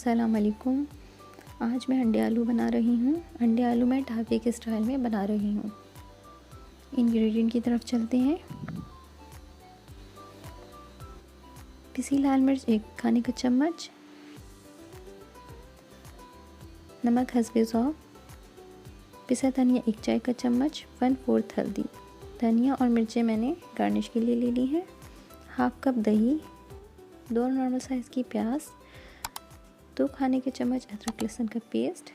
अस्सलाम वालेकुम। आज मैं अंडे आलू बना रही हूँ। अंडे आलू मैं ढाबे के स्टाइल में बना रही हूँ। इंग्रेडिएंट की तरफ चलते हैं। पिसी लाल मिर्च 1 खाने का चम्मच, नमक हस्बे ज़ौक़, पिसा धनिया 1 चाय का चम्मच, 1/4 हल्दी। धनिया और मिर्चें मैंने गार्निश के लिए ले ली हैं। हाफ कप दही, 2 नॉर्मल साइज़ की प्याज, 2 खाने के चम्मच अदरक लहसुन का पेस्ट,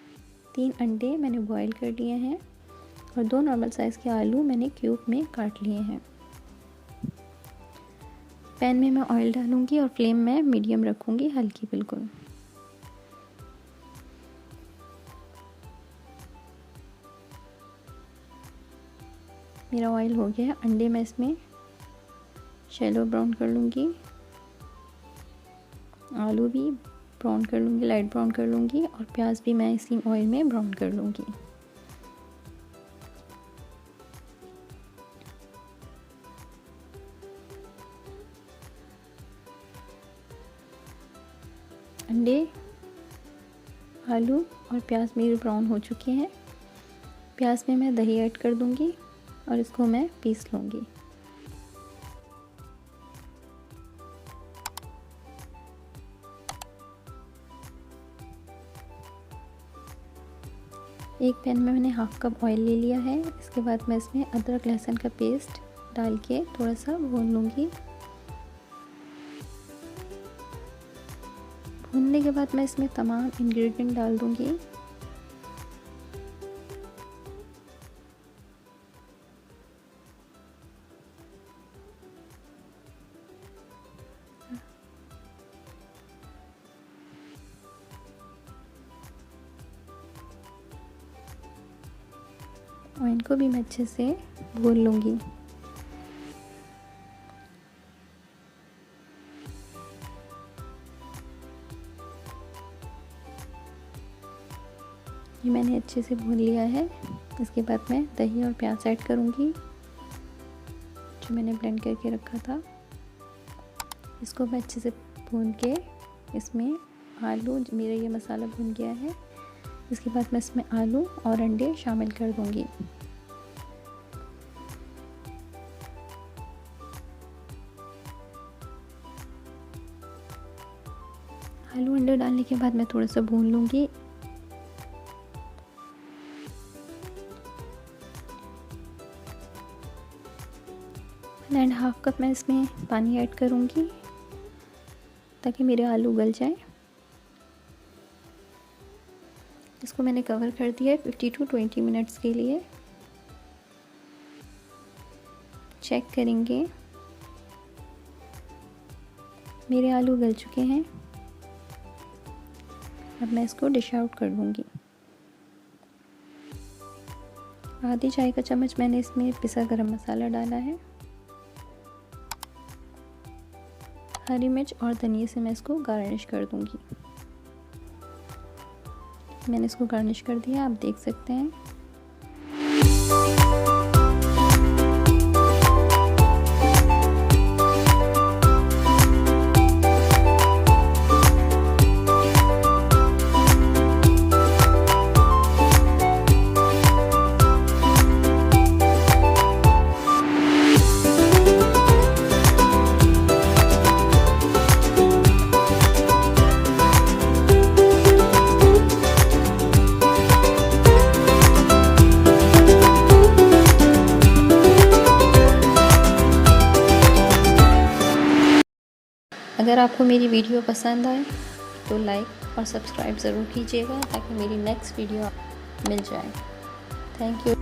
3 अंडे मैंने बॉईल कर लिए हैं और 2 नॉर्मल साइज़ के आलू मैंने क्यूब में काट लिए हैं। पैन में मैं ऑयल डालूंगी और फ्लेम में मीडियम रखूंगी, हल्की बिल्कुल। मेरा ऑयल हो गया। अंडे मैं इसमें शैलो ब्राउन कर लूँगी, आलू भी ब्राउन कर लूँगी, लाइट ब्राउन कर लूँगी और प्याज भी मैं इसी ऑयल में ब्राउन कर लूँगी। अंडे, आलू और प्याज मेरे ब्राउन हो चुके हैं। प्याज में मैं दही ऐड कर दूँगी और इसको मैं पीस लूँगी। एक पैन में मैंने हाफ कप ऑयल ले लिया है। इसके बाद मैं इसमें अदरक लहसुन का पेस्ट डाल के थोड़ा सा भून लूँगी। भूनने के बाद मैं इसमें तमाम इंग्रेडिएंट डाल दूँगी। और इनको भी मैं अच्छे से भून लूँगी। ये मैंने अच्छे से भून लिया है। इसके बाद मैं दही और प्याज ऐड करूँगी जो मैंने ब्लेंड करके रखा था। इसको मैं अच्छे से भून के इसमें आलू, मेरा ये मसाला भून गया है। इसके बाद मैं इसमें आलू और अंडे शामिल कर दूंगी। आलू अंडे डालने के बाद मैं थोड़ा सा भून लूंगी। एंड हाफ कप मैं इसमें पानी ऐड करूंगी ताकि मेरे आलू गल जाए। इसको मैंने कवर कर दिया है 50 to 20 मिनट्स के लिए। चेक करेंगे, मेरे आलू गल चुके हैं। अब मैं इसको डिश आउट कर दूंगी। आधी चाय का चम्मच मैंने इसमें पिसा गरम मसाला डाला है। हरी मिर्च और धनिया से मैं इसको गार्निश कर दूंगी। मैंने इसको गार्निश कर दिया, आप देख सकते हैं। अगर आपको मेरी वीडियो पसंद आए तो लाइक और सब्सक्राइब ज़रूर कीजिएगा ताकि मेरी नेक्स्ट वीडियो मिल जाए। Thank you.